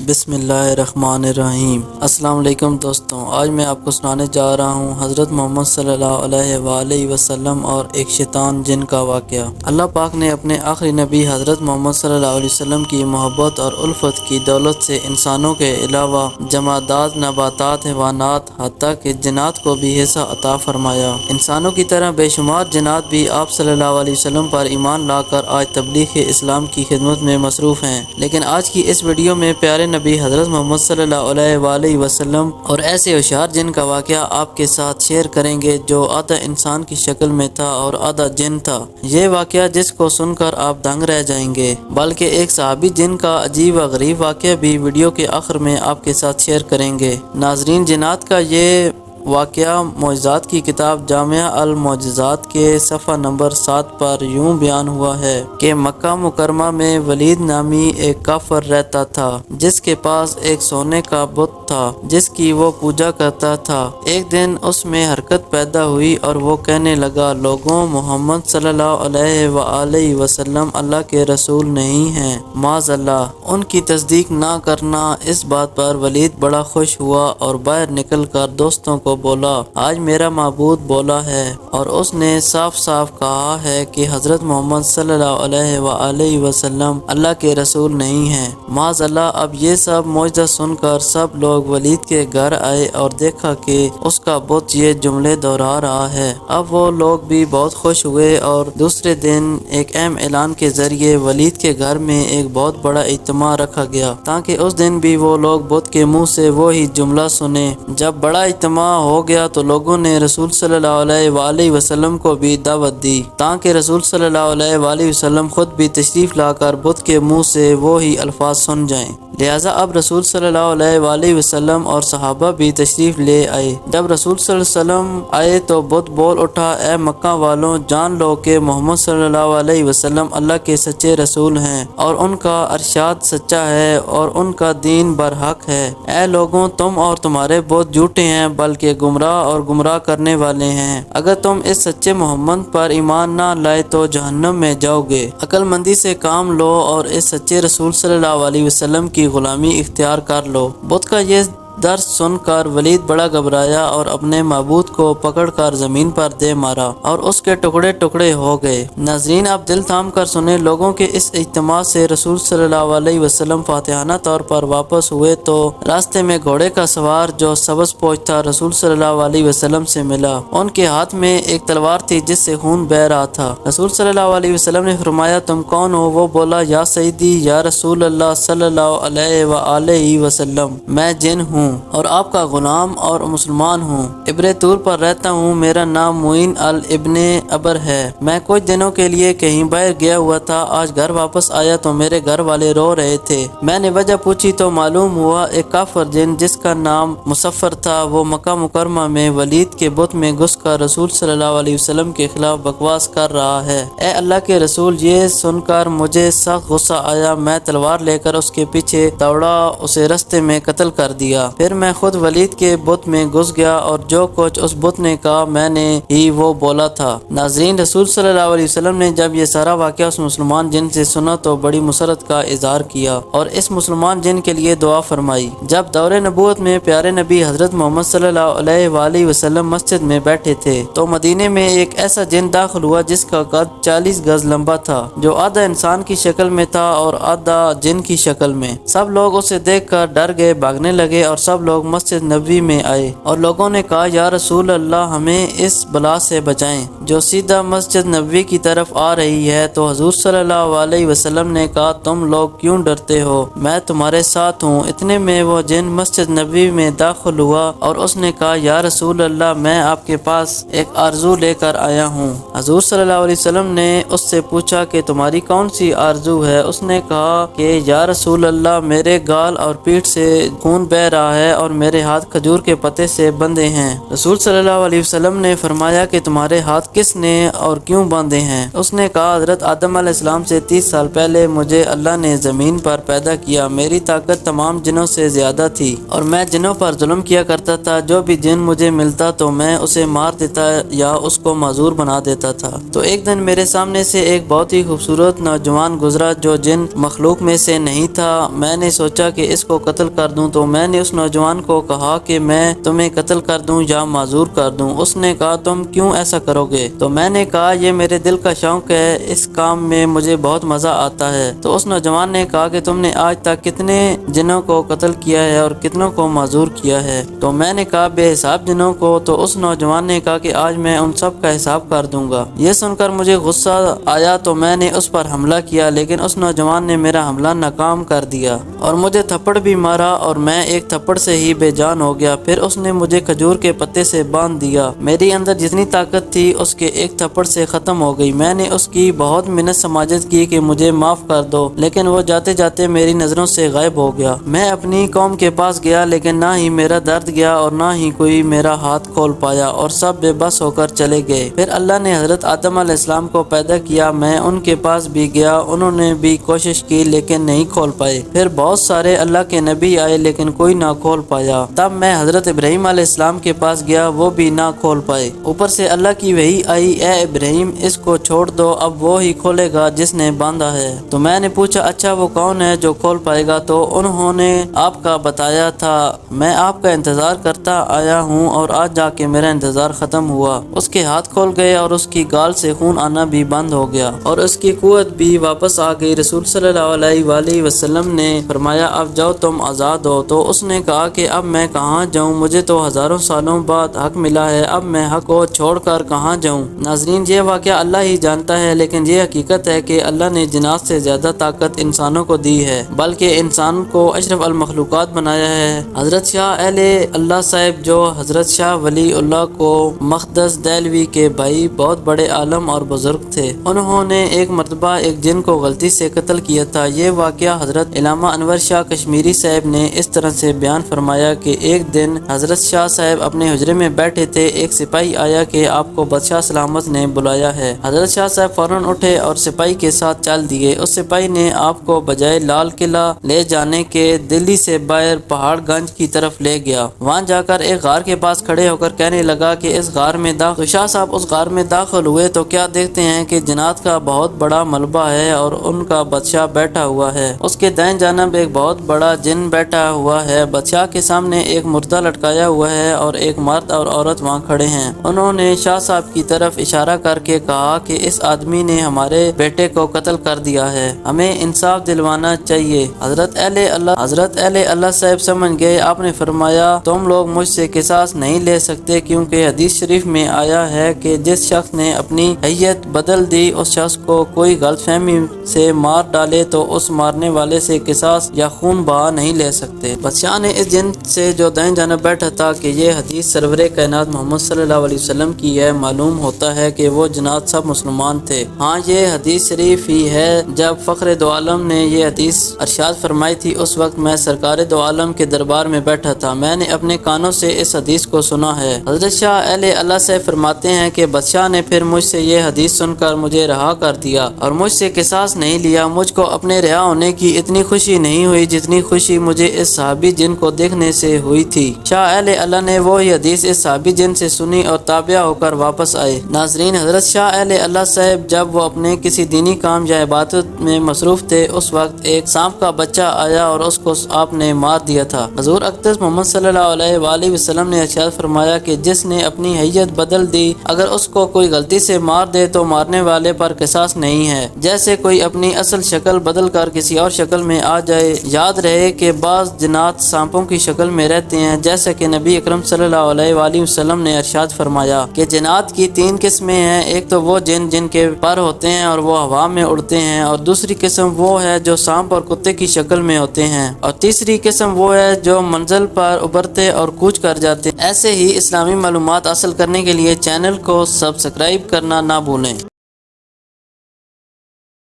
بسم اللہ الرحمن الرحیم۔ السلام علیکم دوستوں، آج میں آپ کو سنانے جا رہا ہوں حضرت محمد صلی اللہ علیہ وآلہ وسلم اور ایک شیطان جن کا واقعہ۔ اللہ پاک نے اپنے آخری نبی حضرت محمد صلی اللہ علیہ وسلم کی محبت اور الفت کی دولت سے انسانوں کے علاوہ جمادات، نباتات، حیوانات، حتیٰ کہ جنات کو بھی حصہ عطا فرمایا۔ انسانوں کی طرح بے شمار جنات بھی آپ صلی اللہ علیہ وسلم پر ایمان لا کر آج تبلیغ اسلام کی خدمت میں مصروف ہیں، لیکن آج کی اس ویڈیو میں پیارے نبی حضرت محمد صلی اللہ علیہ وآلہ وسلم اور ایسے ہوشیار جن کا واقعہ آپ کے ساتھ شیئر کریں گے جو آدھا انسان کی شکل میں تھا اور آدھا جن تھا۔ یہ واقعہ جس کو سن کر آپ دنگ رہ جائیں گے، بلکہ ایک صحابی جن کا عجیب و غریب واقعہ بھی ویڈیو کے آخر میں آپ کے ساتھ شیئر کریں گے۔ ناظرین، جنات کا یہ واقعہ معجزات کی کتاب جامعہ المعجزات کے صفحہ نمبر 7 پر یوں بیان ہوا ہے کہ مکہ مکرمہ میں ولید نامی ایک کافر رہتا تھا جس کے پاس ایک سونے کا بت تھا جس کی وہ پوجا کرتا تھا۔ ایک دن اس میں حرکت پیدا ہوئی اور وہ کہنے لگا، لوگوں، محمد صلی اللہ علیہ وآلہ وسلم اللہ کے رسول نہیں ہیں، معاذ اللہ۔ ان کی تصدیق نہ کرنا۔ اس بات پر ولید بڑا خوش ہوا اور باہر نکل کر دوستوں کو بولا، آج میرا معبود بولا ہے اور اس نے صاف صاف کہا ہے کہ حضرت محمد صلی اللہ علیہ وآلہ وسلم اللہ کے رسول نہیں ہیں، معاذ اللہ۔ اب یہ سب معجزہ سن کر سب لوگ ولید کے گھر آئے اور دیکھا کہ اس کا بت یہ جملے دہرا رہا ہے۔ اب وہ لوگ بھی بہت خوش ہوئے اور دوسرے دن ایک اہم اعلان کے ذریعے ولید کے گھر میں ایک بہت بڑا اجتماع رکھا گیا تاکہ اس دن بھی وہ لوگ بت کے منہ سے وہی جملہ سنیں۔ جب بڑا اجتماع ہو گیا تو لوگوں نے رسول صلی اللہ علیہ وآلہ وسلم کو بھی دعوت دی تاکہ رسول صلی اللہ علیہ وآلہ وسلم خود بھی تشریف لا کر بت کے منہ سے وہی الفاظ سن جائیں۔ لہٰذا اب رسول صلی اللہ علیہ وآلہ وسلم اور صحابہ بھی تشریف لے آئے۔ جب رسول صلی اللہ علیہ وسلم آئے تو بت بول اٹھا، اے مکہ والوں، جان لو کہ محمد صلی اللہ علیہ وسلم اللہ کے سچے رسول ہیں اور ان کا ارشاد سچا ہے اور ان کا دین برحق ہے۔ اے لوگوں، تم اور تمہارے بت جھوٹے ہیں بلکہ گمراہ اور گمراہ کرنے والے ہیں۔ اگر تم اس سچے محمد پر ایمان نہ لائے تو جہنم میں جاؤ گے۔ عقل مندی سے کام لو اور اس سچے رسول صلی اللہ علیہ وسلم کی غلامی اختیار کر لو۔ بت کا یہ درس سن کر ولید بڑا گھبرایا اور اپنے معبود کو پکڑ کر زمین پر دے مارا اور اس کے ٹکڑے ٹکڑے ہو گئے۔ ناظرین، آپ دل تھام کر سنیں۔ لوگوں کے اس اجتماع سے رسول صلی اللہ علیہ وسلم فاتحانہ طور پر واپس ہوئے تو راستے میں گھوڑے کا سوار جو سبز پوش تھا رسول صلی اللہ علیہ وسلم سے ملا۔ ان کے ہاتھ میں ایک تلوار تھی جس سے خون بہہ رہا تھا۔ رسول صلی اللہ علیہ وسلم نے فرمایا، تم کون ہو؟ وہ بولا، یا سیدی، یا رسول اللہ صلی اللہ علیہ وآلہ وسلم، میں جن ہوں اور آپ کا غلام اور مسلمان ہوں، ابر طور پر رہتا ہوں، میرا نام معین ابن ابر ہے۔ میں کچھ دنوں کے لیے کہیں باہر گیا ہوا تھا، آج گھر واپس آیا تو میرے گھر والے رو رہے تھے۔ میں نے وجہ پوچھی تو معلوم ہوا ایک کافر جن جس کا نام مصفر تھا وہ مکہ مکرمہ میں ولید کے بت میں گھس کر رسول صلی اللہ علیہ وسلم کے خلاف بکواس کر رہا ہے۔ اے اللہ کے رسول، یہ سن کر مجھے سخت غصہ آیا، میں تلوار لے کر اس کے پیچھے دوڑا، اسے رستے میں قتل کر دیا۔ پھر میں خود ولید کے بت میں گھس گیا اور جو کچھ اس بت نے کہا میں نے ہی وہ بولا تھا۔ ناظرین، رسول صلی اللہ علیہ وسلم نے جب یہ سارا واقعہ اس مسلمان جن سے سنا تو بڑی مسرت کا اظہار کیا اور اس مسلمان جن کے لیے دعا فرمائی۔ جب دور نبوت میں پیارے نبی حضرت محمد صلی اللہ علیہ وآلہ وسلم مسجد میں بیٹھے تھے تو مدینے میں ایک ایسا جن داخل ہوا جس کا قد 40 گز لمبا تھا، جو آدھا انسان کی شکل میں تھا اور آدھا جن کی شکل میں۔ سب لوگ اسے دیکھ کر ڈر گئے، بھاگنے لگے اور سب لوگ مسجد نبوی میں آئے اور لوگوں نے کہا، یا رسول اللہ، ہمیں اس بلا سے بچائیں جو سیدھا مسجد نبوی کی طرف آ رہی ہے۔ تو حضور صلی اللہ علیہ وسلم نے کہا، تم لوگ کیوں ڈرتے ہو؟ میں تمہارے ساتھ ہوں۔ اتنے میں وہ جن مسجد نبوی میں داخل ہوا اور اس نے کہا، یا رسول اللہ، میں آپ کے پاس ایک آرزو لے کر آیا ہوں۔ حضور صلی اللہ علیہ وسلم نے اس سے پوچھا کہ تمہاری کون سی آرزو ہے؟ اس نے کہا کہ یا رسول اللہ، میرے گال اور پیٹھ سے خون بہہ رہا رہا ہے اور میرے ہاتھ کھجور کے پتے سے بندھے ہیں۔ رسول صلی اللہ علیہ وسلم نے فرمایا کہ تمہارے ہاتھ کس نے اور کیوں باندھے ہیں؟ اس نے کہا حضرت آدم علیہ السلام سے 30 سال پہلے مجھے اللہ نے زمین پر پیدا کیا، میری طاقت تمام جنوں سے زیادہ تھی اور میں جنوں پر ظلم کیا کرتا تھا، جو بھی جن مجھے ملتا تو میں اسے مار دیتا یا اس کو معذور بنا دیتا تھا۔ تو ایک دن میرے سامنے سے ایک بہت ہی خوبصورت نوجوان گزرا جو جن مخلوق میں سے نہیں تھا۔ میں نے سوچا کہ اس کو قتل کر دوں، تو میں نے اس نوجوان کو کہا کہ میں تمہیں قتل کر دوں یا معذور کر دوں؟ اس نے کہا تم کیوں ایسا کرو گے؟ تو میں نے کہا یہ میرے دل کا شوق ہے، اس کام میں مجھے بہت مزہ آتا ہے۔ تو اس نوجوان نے کہا کہ تم نے آج تک کتنے جنوں کو قتل کیا ہے اور کتنوں کو معذور کیا ہے؟ تو میں نے کہا بے حساب جنوں کو۔ تو اس نوجوان نے کہا کہ آج میں ان سب کا حساب کر دوں گا۔ یہ سن کر مجھے غصہ آیا تو میں نے اس پر حملہ کیا، لیکن اس نوجوان نے میرا حملہ ناکام کر دیا اور مجھے تھپڑ بھی مارا اور میں ایک تھپڑ سے ہی بے جان ہو گیا۔ پھر اس نے مجھے کھجور کے پتے سے باندھ دیا، میری اندر جتنی طاقت تھی اس کے ایک تھپڑ سے ختم ہو گئی۔ میں نے اس کی بہت منت سماجت کی کہ مجھے معاف کر دو، لیکن وہ جاتے جاتے میری نظروں سے غائب ہو گیا۔ میں اپنی قوم کے پاس گیا، لیکن نہ ہی میرا درد گیا اور نہ ہی کوئی میرا ہاتھ کھول پایا اور سب بے بس ہو کر چلے گئے۔ پھر اللہ نے حضرت آدم علیہ السلام کو پیدا کیا، میں ان کے پاس بھی گیا، انہوں نے بھی کوشش کی لیکن نہیں کھول پائے۔ پھر بہت سارے اللہ کے نبی آئے لیکن کوئی نہ کھول پایا۔ تب میں حضرت ابراہیم علیہ السلام کے پاس گیا، وہ بھی نہ کھول پائے۔ اوپر سے اللہ کی وحی آئی، اے ابراہیم اس کو چھوڑ دو، اب وہ ہی کھولے گا جس نے باندھا ہے۔ تو میں نے پوچھا اچھا وہ کون ہے جو کھول پائے گا؟ تو انہوں نے آپ کا بتایا تھا۔ میں آپ کا انتظار کرتا آیا ہوں اور آج جا کے میرا انتظار ختم ہوا۔ اس کے ہاتھ کھول گئے اور اس کی گال سے خون آنا بھی بند ہو گیا اور اس کی قوت بھی واپس آ گئی۔ رسول صلی اللہ علیہ وآلہ وسلم نے فرمایا اب جاؤ تم آزاد ہو۔ تو اس نے کہا کہ اب میں کہاں جاؤں؟ مجھے تو ہزاروں سالوں بعد حق ملا ہے، اب میں حق کو چھوڑ کر کہاں جاؤں؟ ناظرین یہ واقعہ اللہ ہی جانتا ہے، لیکن یہ حقیقت ہے کہ اللہ نے جنات سے زیادہ طاقت انسانوں کو دی ہے، بلکہ انسان کو اشرف المخلوقات بنایا ہے۔ حضرت شاہ اہل اللہ صاحب جو حضرت شاہ ولی اللہ کو مقدس دہلوی کے بھائی بہت بڑے عالم اور بزرگ تھے، انہوں نے ایک مرتبہ ایک جن کو غلطی سے قتل کیا تھا۔ یہ واقعہ حضرت علامہ انور شاہ کشمیری صاحب نے اس طرح سے بیان فرمایا کہ ایک دن حضرت شاہ صاحب اپنے حجرے میں بیٹھے تھے، ایک سپاہی آیا کہ آپ کو بادشاہ سلامت نے بلایا ہے۔ حضرت شاہ صاحب فوراً اٹھے اور سپاہی کے ساتھ چل دیے۔ اس سپاہی نے آپ کو بجائے لال قلعہ لے جانے کے دلی سے باہر پہاڑ گنج کی طرف لے گیا۔ وہاں جا کر ایک غار کے پاس کھڑے ہو کر کہنے لگا کہ اس غار میں داخل۔ تو شاہ صاحب اس غار میں داخل ہوئے تو کیا دیکھتے ہیں کہ جنات کا بہت بڑا ملبہ ہے اور ان کا بادشاہ بیٹھا ہوا ہے۔ اس کے دائیں جانب ایک بہت بڑا جن بیٹھا ہوا ہے۔ بادشاہ کے سامنے ایک مردہ لٹکایا ہوا ہے اور ایک مرد اور عورت وہاں کھڑے ہیں۔ انہوں نے شاہ صاحب کی طرف اشارہ کر کے کہا کہ اس آدمی نے ہمارے بیٹے کو قتل کر دیا ہے، ہمیں انصاف دلوانا چاہیے۔ حضرت اہل اللہ صاحب سمجھ گئے۔ آپ نے فرمایا تم لوگ مجھ سے قصاص نہیں لے سکتے، کیونکہ حدیث شریف میں آیا ہے کہ جس شخص نے اپنی حیت بدل دی اس شخص کو کوئی غلط فہمی سے مار ڈالے تو اس مارنے والے سے قصاص یا خون بہا نہیں لے سکتے۔ بادشاہ نے اس جن سے جو دائیں جانب بیٹھا تھا کہ یہ حدیث سرور کائنات محمد صلی اللہ علیہ وسلم کی ہے، معلوم ہوتا ہے کہ وہ جنات سب مسلمان تھے۔ ہاں یہ حدیث شریف ہی ہے۔ جب فخر دو عالم نے یہ حدیث ارشاد فرمائی تھی اس وقت میں سرکار دو عالم کے دربار میں بیٹھا تھا، میں نے اپنے کانوں سے اس حدیث کو سنا ہے۔ حضرت شاہ اہل اللہ سے فرماتے ہیں کہ بادشاہ نے پھر مجھ سے یہ حدیث سن کر مجھے رہا کر دیا اور مجھ سے قصاص نہیں لیا۔ مجھ کو اپنے رہا ہونے کی اتنی خوشی نہیں ہوئی جتنی خوشی مجھے اس صحابی جن کو دیکھنے سے ہوئی تھی۔ شاہ اہل اللہ نے وہی حدیث اس صحابی جن سے سنی اور تابع ہو کر واپس آئے۔ ناظرین حضرت شاہ اہل اللہ صاحب جب وہ اپنے کسی دینی کام یا عبادت میں مصروف تھے اس وقت ایک سانپ کا بچہ آیا اور اس کو آپ نے مار دیا تھا۔ حضور اقدس محمد صلی اللہ علیہ وآلہ وسلم نے ارشاد فرمایا کہ جس نے اپنی حیت بدل دی اگر اس کو کوئی غلطی سے مار دے تو مارنے والے پر قصاص نہیں ہے، جیسے کوئی اپنی اصل شکل بدل کر کسی اور شکل میں آ جائے۔ یاد رہے کہ بعض جنات سانپوں کی شکل میں رہتے ہیں، جیسا کہ نبی اکرم صلی اللہ علیہ وآلہ وسلم نے ارشاد فرمایا کہ جنات کی 3 قسمیں ہیں، ایک تو وہ جن کے پر ہوتے ہیں اور وہ ہوا میں اڑتے ہیں، اور دوسری قسم وہ ہے جو سانپ اور کتے کی شکل میں ہوتے ہیں، اور تیسری قسم وہ ہے جو منزل پر ابھرتے اور کوچ کر جاتے ہیں۔ ایسے ہی اسلامی معلومات حاصل کرنے کے لیے چینل کو سبسکرائب کرنا نہ بھولیں۔